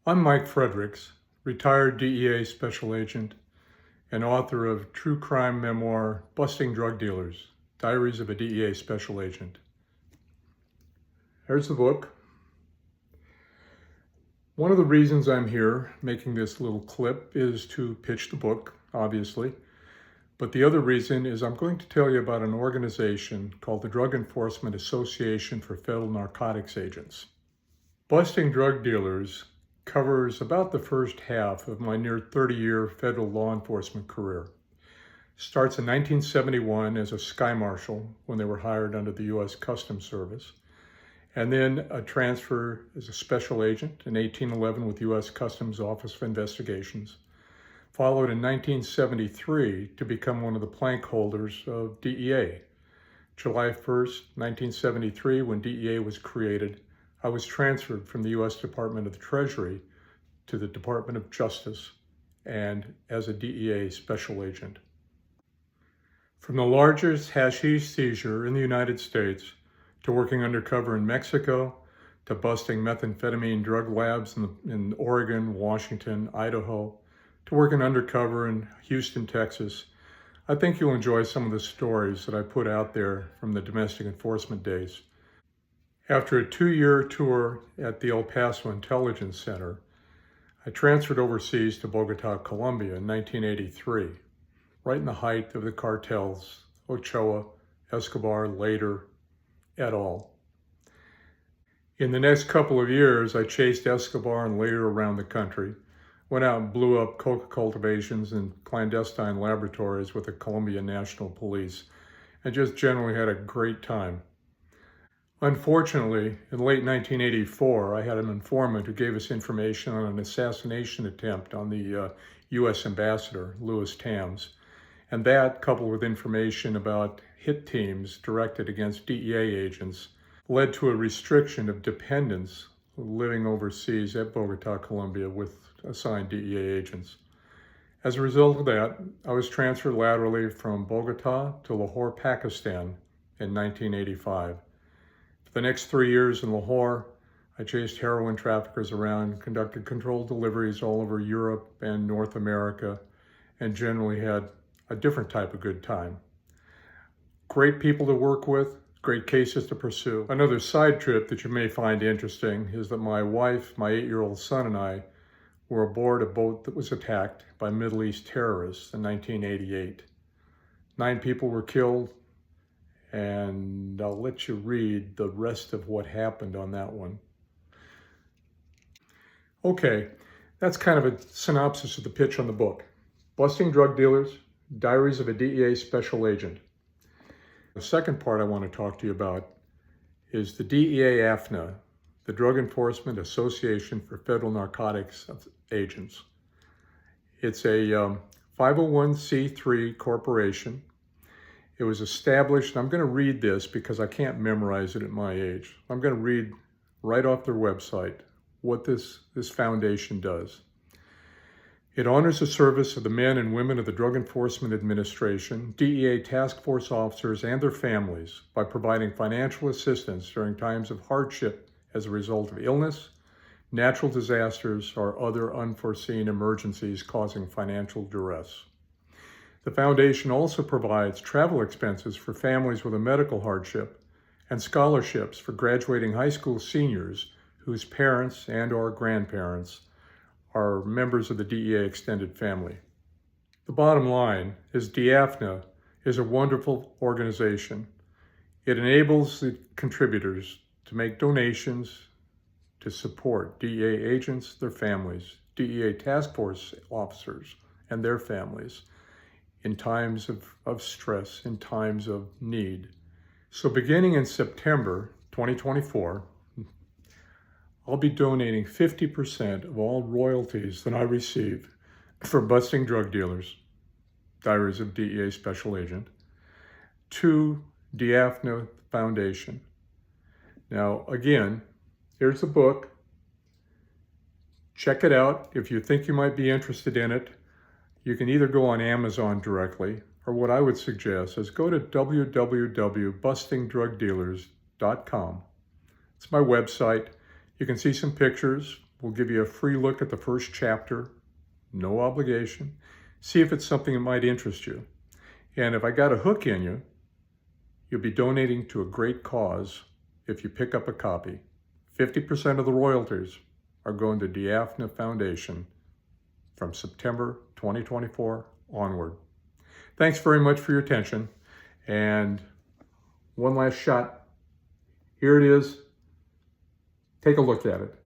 I'm Mike Fredericks, retired DEA special agent and author of true crime memoir, Busting Drug Dealers, Diaries of a DEA Special Agent. Here's the book. One of the reasons I'm here making this little clip is to pitch the book, obviously. But the other reason is I'm going to tell you about an organization called the Drug Enforcement Association for Federal Narcotics Agents. Busting Drug Dealers covers about the first half of my near 30-year federal law enforcement career. Starts in 1971 as a sky marshal when they were hired under the U.S. Customs Service, and then a transfer as a special agent in 1811 with U.S. Customs Office of Investigations, followed in 1973 to become one of the plank holders of DEA. July 1st, 1973, when DEA was created, I was transferred from the U.S. Department of the Treasury to the Department of Justice and as a DEA special agent. From the largest hashish seizure in the United States to working undercover in Mexico to busting methamphetamine drug labs in Oregon, Washington, Idaho, to working undercover in Houston, Texas, I think you'll enjoy some of the stories that I put out there from the domestic enforcement days. After a 2-year tour at the El Paso Intelligence Center, I transferred overseas to Bogota, Colombia in 1983, right in the height of the cartels, Ochoa, Escobar, Later, et al. In the next couple of years, I chased Escobar and Later around the country, went out and blew up coca cultivations and clandestine laboratories with the Colombian National Police, and just generally had a great time. Unfortunately, in late 1984, I had an informant who gave us information on an assassination attempt on the U.S. ambassador, Louis Tams, and that, coupled with information about hit teams directed against DEA agents, led to a restriction of dependents living overseas at Bogota, Colombia, with assigned DEA agents. As a result of that, I was transferred laterally from Bogota to Lahore, Pakistan in 1985. For the next 3 years in Lahore, I chased heroin traffickers around, conducted controlled deliveries all over Europe and North America, and generally had a different type of good time. Great people to work with, great cases to pursue. Another side trip that you may find interesting is that my wife, my 8-year-old son, and I were aboard a boat that was attacked by Middle East terrorists in 1988. 9 people were killed, and I'll let you read the rest of what happened on that one. Okay, that's kind of a synopsis of the pitch on the book. Busting Drug Dealers, Diaries of a DEA Special Agent. The second part I want to talk to you about is the DEA AFNA, the Drug Enforcement Association for Federal Narcotics Agents. It's a 501c3 corporation. It was established, and I'm going to read this because I can't memorize it at my age. I'm going to read right off their website what this foundation does. It honors the service of the men and women of the Drug Enforcement Administration, DEA task force officers, and their families by providing financial assistance during times of hardship as a result of illness, natural disasters, or other unforeseen emergencies causing financial duress. The foundation also provides travel expenses for families with a medical hardship and scholarships for graduating high school seniors whose parents and/or grandparents are members of the DEA extended family. The bottom line is DAFNA is a wonderful organization. It enables the contributors to make donations to support DEA agents, their families, DEA task force officers, and their families in times of stress, in times of need. So beginning in September 2024, I'll be donating 50% of all royalties that I receive for Busting Drug Dealers, Diaries of DEA Special Agent, to DAFNA Foundation. Now, again, here's the book. Check it out. If you think you might be interested in it, you can either go on Amazon directly, or what I would suggest is go to www.bustingdrugdealers.com. It's my website. You can see some pictures We'll give you a free look at the first chapter, no obligation. See if it's something that might interest you. And if I got a hook in you, you'll be donating to a great cause if you pick up a copy. 50% of the royalties are going to Diaphna Foundation from September 2024 onward. Thanks very much for your attention. And one last shot. Here it is. Take a look at it.